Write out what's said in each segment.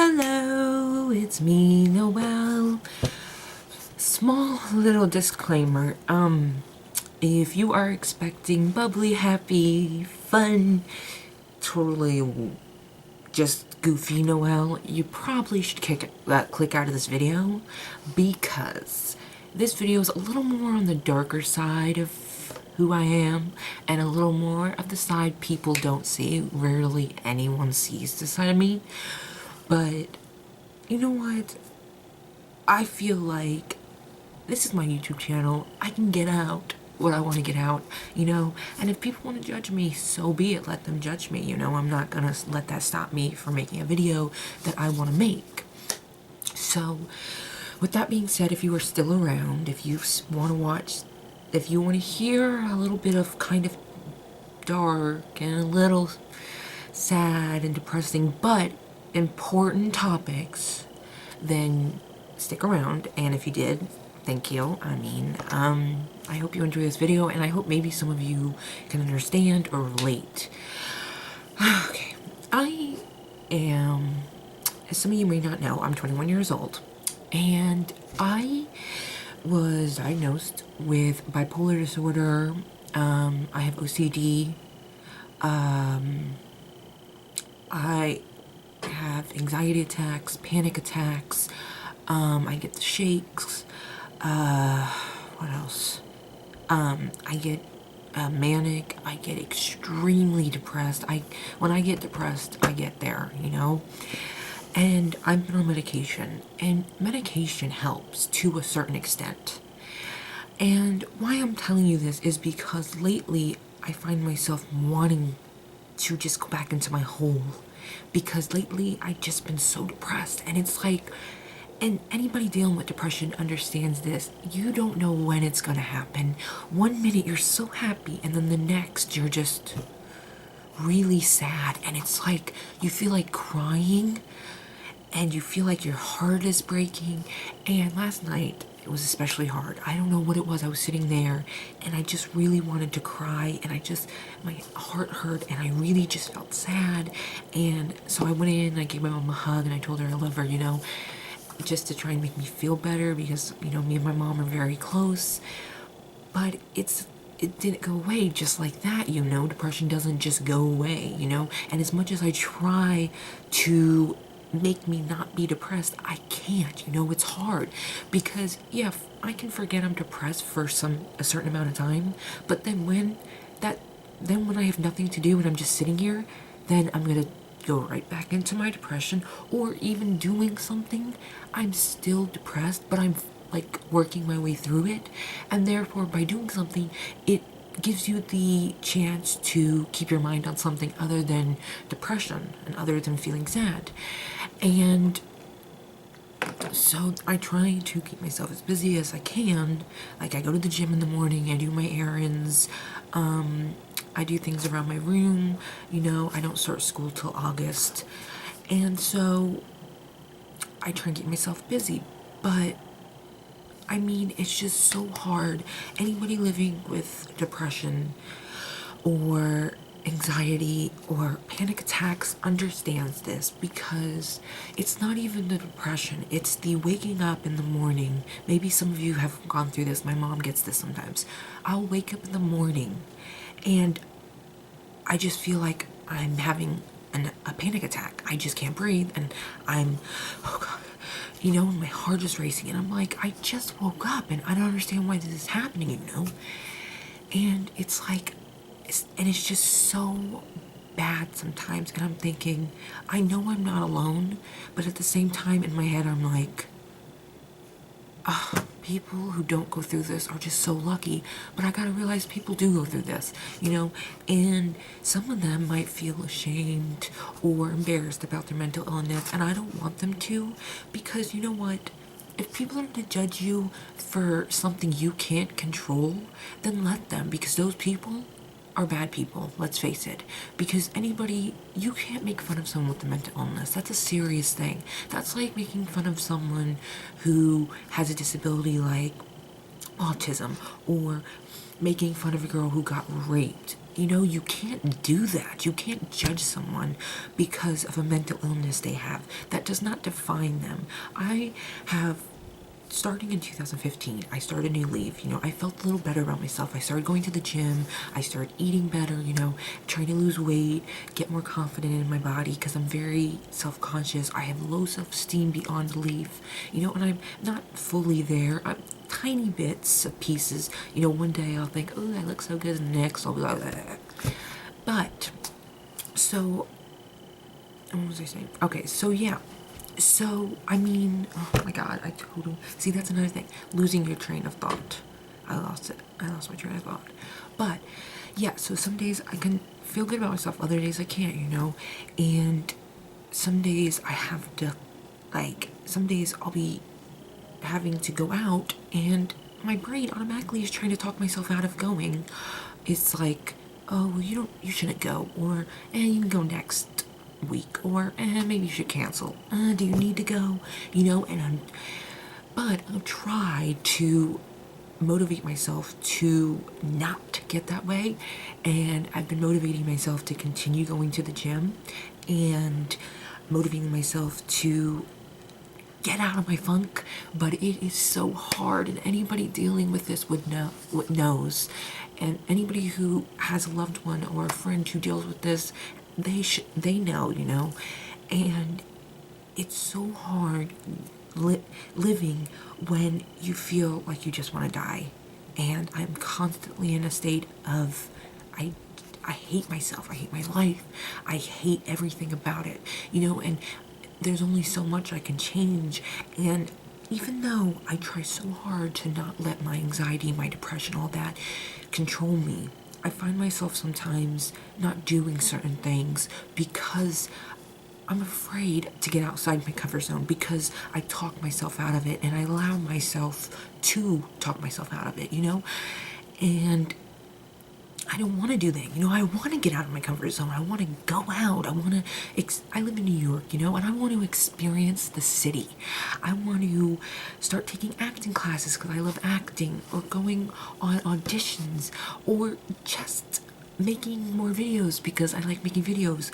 Hello, it's me, Noelle. Small little disclaimer. If you are expecting bubbly, happy, fun, totally just goofy Noelle, you probably should click out of this video, because this video is a little more on the darker side of who I am, and a little more of the side people don't see. Rarely anyone sees this side of me. But you know what? I feel like this is my YouTube channel. I can get out what I want to get out, and if people want to judge me, so be it. Let them judge me, I'm not gonna let that stop me from making a video that I want to make. So with that being said, if you are still around, if you want to watch, if you want to hear a little bit of kind of dark and a little sad and depressing but important topics, then stick around. And if you did, thank you. I hope you enjoy this video, and I hope maybe some of you can understand or relate. Okay, I am, as some of you may not know, I'm 21 years old, and I was diagnosed with bipolar disorder. I have OCD. I have anxiety attacks, panic attacks. I get the shakes. What else? I get manic. I get extremely depressed. When I get depressed, I get there, And I'm on medication, and medication helps to a certain extent. And why I'm telling you this is because lately I find myself wanting to just go back into my hole, because lately I've just been so depressed. And it's like, and anybody dealing with depression understands this, you don't know when it's gonna happen. One minute you're so happy, and then the next you're just really sad, and it's like you feel like crying, and you feel like your heart is breaking. And last night it was especially hard. I don't know what it was. I was sitting there and I just really wanted to cry, and my heart hurt, and I really just felt sad. And so I went in, I gave my mom a hug, and I told her I love her, just to try and make me feel better, because, me and my mom are very close. But it didn't go away just like that, Depression doesn't just go away, And as much as I try to make me not be depressed, I can't, it's hard, because yeah, I can forget I'm depressed for a certain amount of time, but then when I have nothing to do and I'm just sitting here, then I'm gonna go right back into my depression. Or even doing something, I'm still depressed, but I'm like working my way through it, and therefore by doing something, it gives you the chance to keep your mind on something other than depression and other than feeling sad. And so I try to keep myself as busy as I can. Like, I go to the gym in the morning, I do my errands, I do things around my room, I don't start school till August. And so I try and keep myself busy, but it's just so hard. Anybody living with depression or anxiety or panic attacks understands this, because it's not even the depression, it's the waking up in the morning. Maybe some of you have gone through this. My mom gets this sometimes. I'll wake up in the morning and I just feel like I'm having a panic attack. I just can't breathe, and oh God, my heart is racing, and I'm like, I just woke up and I don't understand why this is happening, And it's like, it's just so bad sometimes, and I'm thinking, I know I'm not alone, but at the same time in my head I'm like, people who don't go through this are just so lucky. But I gotta realize people do go through this, and some of them might feel ashamed or embarrassed about their mental illness, and I don't want them to, because you know what? If people are to judge you for something you can't control, then let them, because those people are bad people, let's face it. Because you can't make fun of someone with a mental illness. That's a serious thing. That's like making fun of someone who has a disability like autism, or making fun of a girl who got raped. you know, you can't do that. You can't judge someone because of a mental illness they have. That does not define them. I have, starting in 2015, I started a new leaf. You know, I felt a little better about myself. I started going to the gym. I started eating better, you know, trying to lose weight, get more confident in my body because I'm very self-conscious. I have low self-esteem beyond belief, you know, and I'm not fully there. I'm tiny bits of pieces. You know, one day I'll think, oh, I look so good, and the next I'll be like, "Ugh." But, so, what was I saying? Okay, so yeah. So, I mean, oh my god, I totally, see, that's another thing, losing your train of thought. I lost it. I lost my train of thought. But, yeah, so some days I can feel good about myself, other days I can't, you know, and some days I have to, like, some days I'll be having to go out and my brain automatically is trying to talk myself out of going. It's like, oh, well, you shouldn't go, or, you can go next week, or, maybe you should cancel. Do you need to go? You know, but I'll try to motivate myself to not get that way, and I've been motivating myself to continue going to the gym and motivating myself to get out of my funk, but it is so hard, and anybody dealing with this would know, knows, and anybody who has a loved one or a friend who deals with this, they know, you know, and it's so hard living when you feel like you just want to die, and I'm constantly in a state of I hate myself, I hate my life, I hate everything about it, you know, and there's only so much I can change. And even though I try so hard to not let my anxiety, my depression, all that control me, I find myself sometimes not doing certain things because I'm afraid to get outside my comfort zone, because I talk myself out of it and I allow myself to talk myself out of it, you know? And I don't want to do that, you know. I want to get out of my comfort zone. I want to go out. I want to, I live in New York, you know, and I want to experience the city. I want to start taking acting classes because I love acting, or going on auditions, or just making more videos because I like making videos.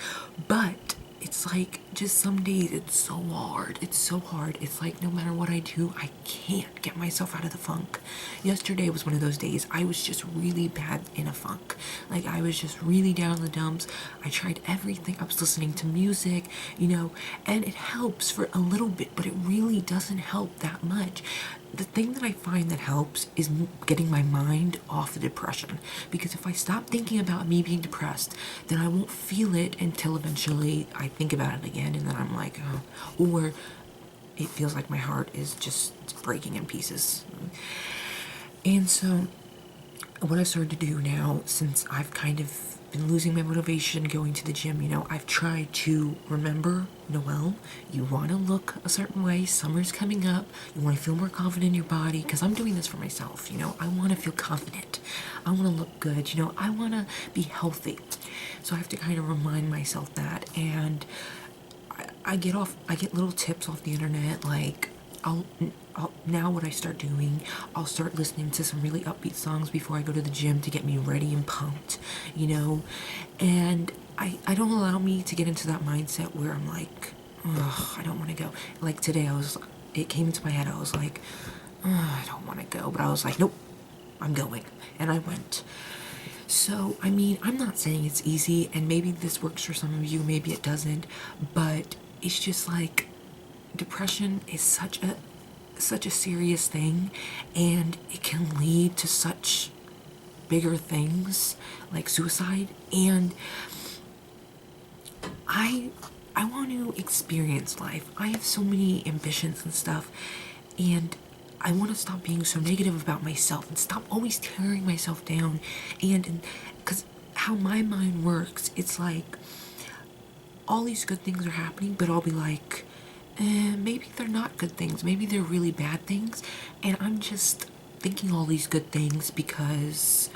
But it's like, just some days it's so hard. It's so hard. It's like no matter what I do, I can't get myself out of the funk. Yesterday was one of those days. I was just really bad in a funk. Like, I was just really down in the dumps. I tried everything. I was listening to music, you know, and it helps for a little bit, but it really doesn't help that much. The thing that I find that helps is getting my mind off the depression, because if I stop thinking about me being depressed, then I won't feel it until eventually I think about it again, and then I'm like, oh, or it feels like my heart is just breaking in pieces. And so what I've started to do now, since I've kind of been losing my motivation going to the gym, you know, I've tried to remember, Noelle, you want to look a certain way, summer's coming up, you want to feel more confident in your body, because I'm doing this for myself, you know, I want to feel confident, I want to look good, you know, I want to be healthy. So I have to kind of remind myself that, and I get little tips off the internet, like, now what I start doing, I'll start listening to some really upbeat songs before I go to the gym to get me ready and pumped, you know, and I don't allow me to get into that mindset where I'm like, ugh, I don't want to go. Like today, it came into my head, I was like, I don't want to go, but I was like, nope, I'm going, and I went. So, I mean, I'm not saying it's easy, and maybe this works for some of you, maybe it doesn't, but it's just like, depression is such a serious thing, and it can lead to such bigger things like suicide, and I want to experience life. I have so many ambitions and stuff, and I want to stop being so negative about myself and stop always tearing myself down. And because how my mind works, it's like all these good things are happening, but I'll be like, maybe they're not good things. Maybe they're really bad things. And I'm just thinking all these good things because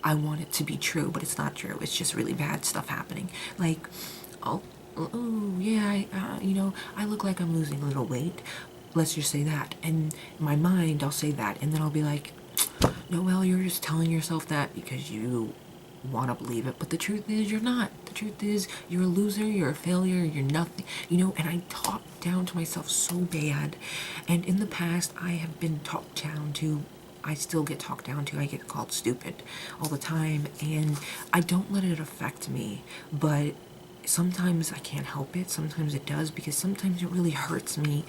I want it to be true, but it's not true. It's just really bad stuff happening. Like, oh yeah, you know, I look like I'm losing a little weight. Let's just say that. And in my mind, I'll say that. And then I'll be like, Noelle, you're just telling yourself that because you want to believe it, but the truth is you're not. The truth is you're a loser, you're a failure, you're nothing, and I talk down to myself so bad. And in the past, I have been talked down to. I still get talked down to. I get called stupid all the time, and I don't let it affect me, but sometimes I can't help it. Sometimes it does, because sometimes it really hurts me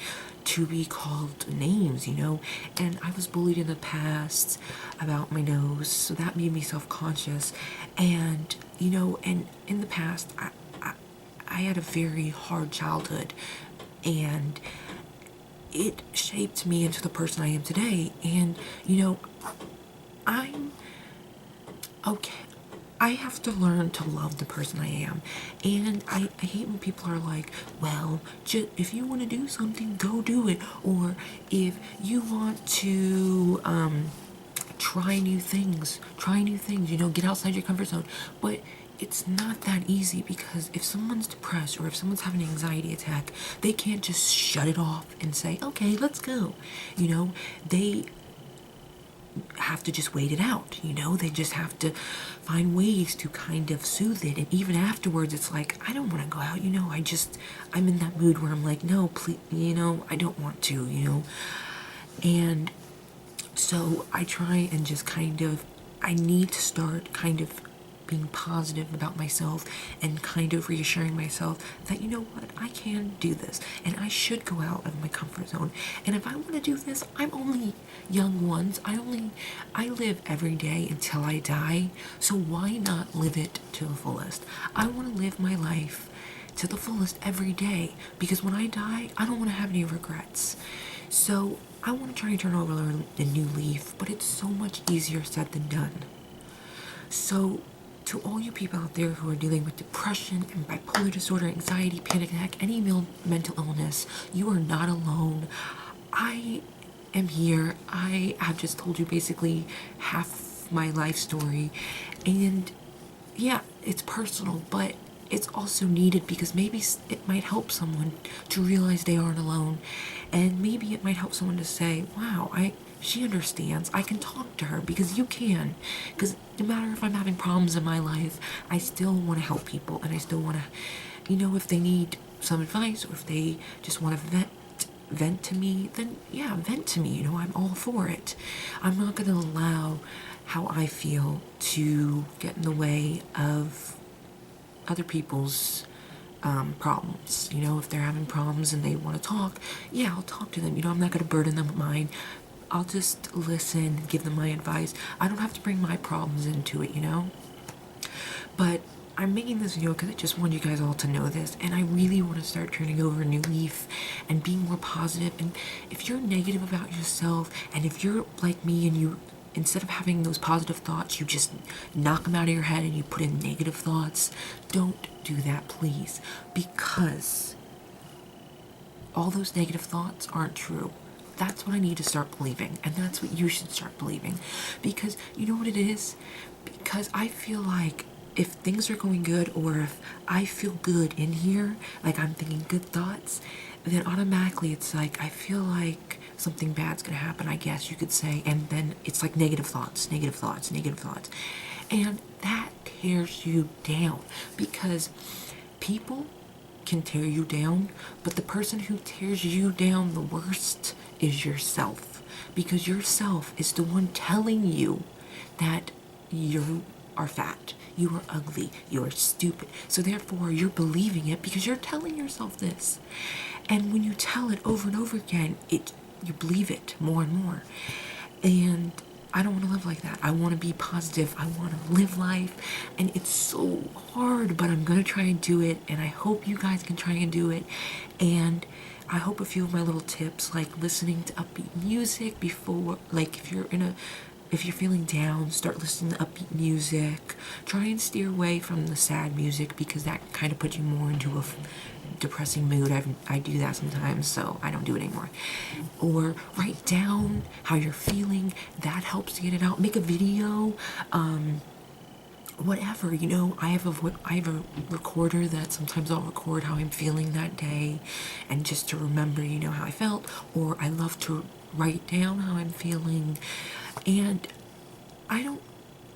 to be called names, And I was bullied in the past about my nose, so that made me self-conscious. And, and in the past, I had a very hard childhood, and it shaped me into the person I am today. And, I'm okay. I have to learn to love the person I am. And I hate when people are like, well, if you want to do something, go do it. Or if you want to try new things, get outside your comfort zone. But it's not that easy, because if someone's depressed or if someone's having an anxiety attack, they can't just shut it off and say, okay, let's go. They have to just wait it out, they just have to find ways to kind of soothe it. And even afterwards, it's like, I don't want to go out, I'm in that mood where I'm like, no, please, I don't want to, and so I try and just I need to start kind of being positive about myself and kind of reassuring myself that, what, I can do this and I should go out of my comfort zone. And if I want to do this, I'm only young once. I live every day until I die. So why not live it to the fullest? I want to live my life to the fullest every day, because when I die, I don't want to have any regrets. So I want to try and turn over a new leaf, but it's so much easier said than done. So to all you people out there who are dealing with depression and bipolar disorder, anxiety, panic attack, any mental illness, you are not alone. I am here. I have just told you basically half my life story. And yeah, it's personal, but it's also needed, because maybe it might help someone to realize they aren't alone. And maybe it might help someone to say, wow, she understands. I can talk to her, because you can. Because no matter if I'm having problems in my life, I still want to help people, and I still want to, if they need some advice, or if they just want to vent to me, then yeah, vent to me. I'm all for it. I'm not going to allow how I feel to get in the way of other people's problems. If they're having problems and they want to talk, yeah, I'll talk to them. I'm not going to burden them with mine. I'll just listen, give them my advice. I don't have to bring my problems into it, But I'm making this video because I just want you guys all to know this, and I really want to start turning over a new leaf and being more positive. And if you're negative about yourself, and if you're like me and you, instead of having those positive thoughts, you just knock them out of your head and you put in negative thoughts, don't do that, please, because all those negative thoughts aren't true. That's what I need to start believing, and that's what you should start believing. Because you know what it is? Because I feel like if things are going good, or if I feel good in here, like I'm thinking good thoughts, then automatically it's like I feel like something bad's gonna happen, I guess you could say. And then it's like negative thoughts, negative thoughts, negative thoughts. And that tears you down, because people can tear you down, but the person who tears you down the worst is yourself, because yourself is the one telling you that you are fat, you are ugly, you are stupid. So therefore you're believing it, because you're telling yourself this. And when you tell it over and over again, you believe it more and more. And I don't want to live like that. I want to be positive. I want to live life. And it's so hard, but I'm going to try and do it. And I hope you guys can try and do it. And I hope a few of my little tips, like listening to upbeat music before, like if you're feeling down, start listening to upbeat music. Try and steer away from the sad music, because that kind of puts you more into a depressing mood. I do that sometimes, so I don't do it anymore. Or write down how you're feeling. That helps to get it out. Make a video. Whatever, I have a recorder that sometimes I'll record how I'm feeling that day, and just to remember, how I felt. Or I love to write down how I'm feeling. And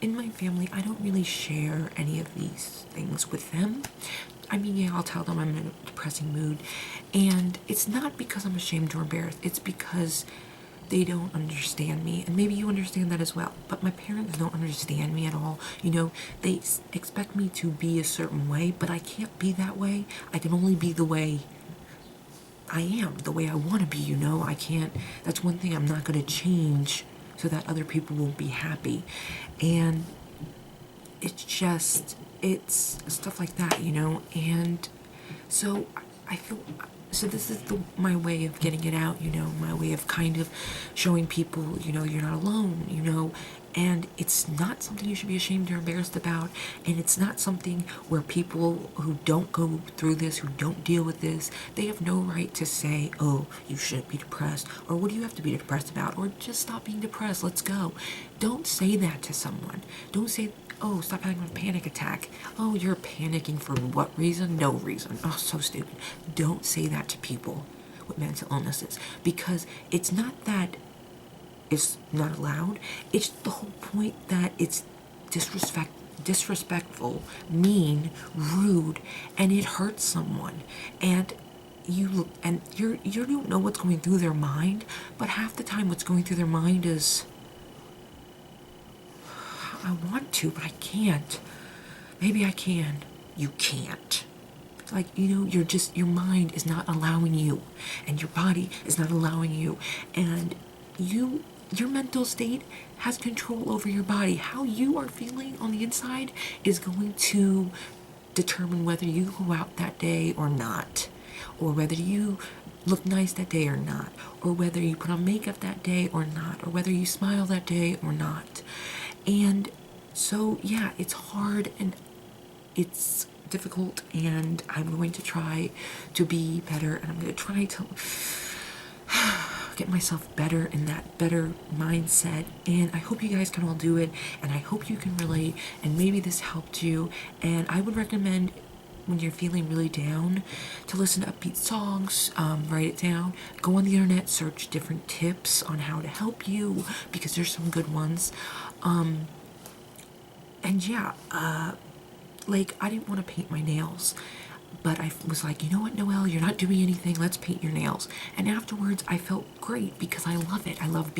in my family, I don't really share any of these things with them. I mean, yeah, I'll tell them I'm in a depressing mood, and it's not because I'm ashamed or embarrassed. It's because they don't understand me, and maybe you understand that as well. But my parents don't understand me at all. You know, they expect me to be a certain way, but I can't be that way. I can only be the way I am, the way I want to be, you know. I can't, that's one thing I'm not going to change so that other people will be happy. And it's just, it's stuff like that, you know. And so I feel, so this is my way of getting it out, you know, my way of kind of showing people, you know, you're not alone, you know. And it's not something you should be ashamed or embarrassed about. And it's not something where people who don't go through this, who don't deal with this, they have no right to say, oh, you shouldn't be depressed, or what do you have to be depressed about, or just stop being depressed, let's go. Don't say that to someone. Don't say, oh, stop having a panic attack. Oh, you're panicking for what reason? No reason. Oh, so stupid. Don't say that to people with mental illnesses, because it's not that it's not allowed. It's the whole point that it's disrespectful, mean, rude, and it hurts someone. And you don't know what's going through their mind, but half the time what's going through their mind is, I want to, but I can't. Maybe I can. You can't. Like, you know, your mind is not allowing you, and your body is not allowing you, and your mental state has control over your body. How you are feeling on the inside is going to determine whether you go out that day or not, or whether you look nice that day or not, or whether you put on makeup that day or not, or whether you smile that day or not. And so, yeah, it's hard and it's difficult, and I'm going to try to be better, and I'm going to try to get myself better in that better mindset. And I hope you guys can all do it, and I hope you can relate, and maybe this helped you. And I would recommend, when you're feeling really down, to listen to upbeat songs, write it down, go on the internet, search different tips on how to help you, because there's some good ones. And yeah, like, I didn't want to paint my nails, but I was like, you know what, Noelle, you're not doing anything, let's paint your nails. And afterwards I felt great, because I love it. I love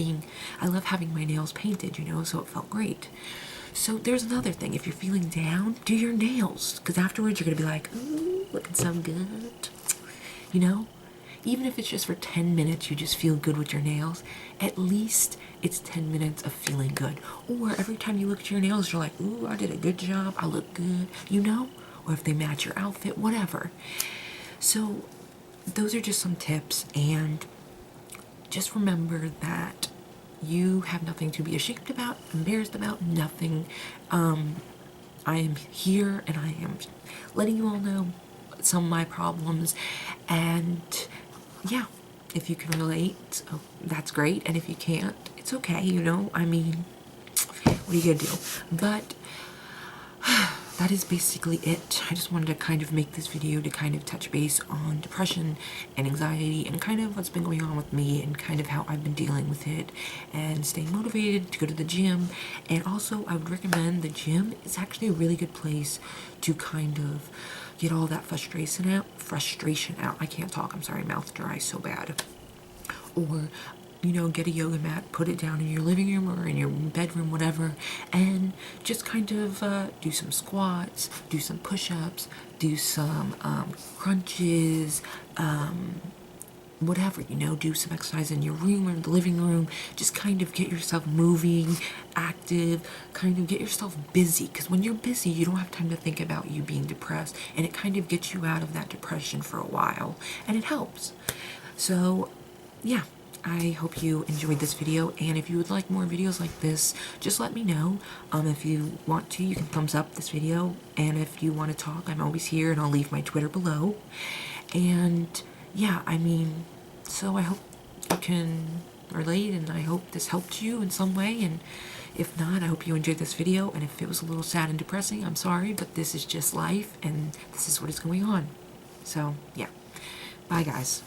having my nails painted, you know, so it felt great. So there's another thing. If you're feeling down, do your nails, because afterwards you're gonna be like, ooh, looking so good, you know. Even if it's just for 10 minutes, you just feel good with your nails, at least it's 10 minutes of feeling good. Or every time you look at your nails, you're like, ooh, I did a good job, I look good, you know? Or if they match your outfit, whatever. So those are just some tips, and just remember that you have nothing to be ashamed about, embarrassed about, nothing. I am here, and I am letting you all know some of my problems, and yeah, if you can relate, oh, that's great, and if you can't, it's okay, you know. I mean, what are you gonna do? But that is basically it. I just wanted to kind of make this video to kind of touch base on depression and anxiety, and kind of what's been going on with me, and kind of how I've been dealing with it, and staying motivated to go to the gym. And also, I would recommend the gym. It's actually a really good place to kind of get all that frustration out. I can't talk, I'm sorry, mouth dry so bad. Or, you know, get a yoga mat, put it down in your living room or in your bedroom, whatever, and just kind of do some squats, do some push-ups, do some crunches, whatever, you know, do some exercise in your room or in the living room. Just kind of get yourself moving, active, kind of get yourself busy, because when you're busy, you don't have time to think about you being depressed, and it kind of gets you out of that depression for a while, and it helps. So, yeah. I hope you enjoyed this video, and if you would like more videos like this, just let me know. If you want to, you can thumbs up this video, and if you want to talk, I'm always here, and I'll leave my Twitter below. And yeah, I mean, so I hope you can relate, and I hope this helped you in some way, and if not, I hope you enjoyed this video, and if it was a little sad and depressing, I'm sorry, but this is just life, and this is what is going on. So, yeah. Bye, guys.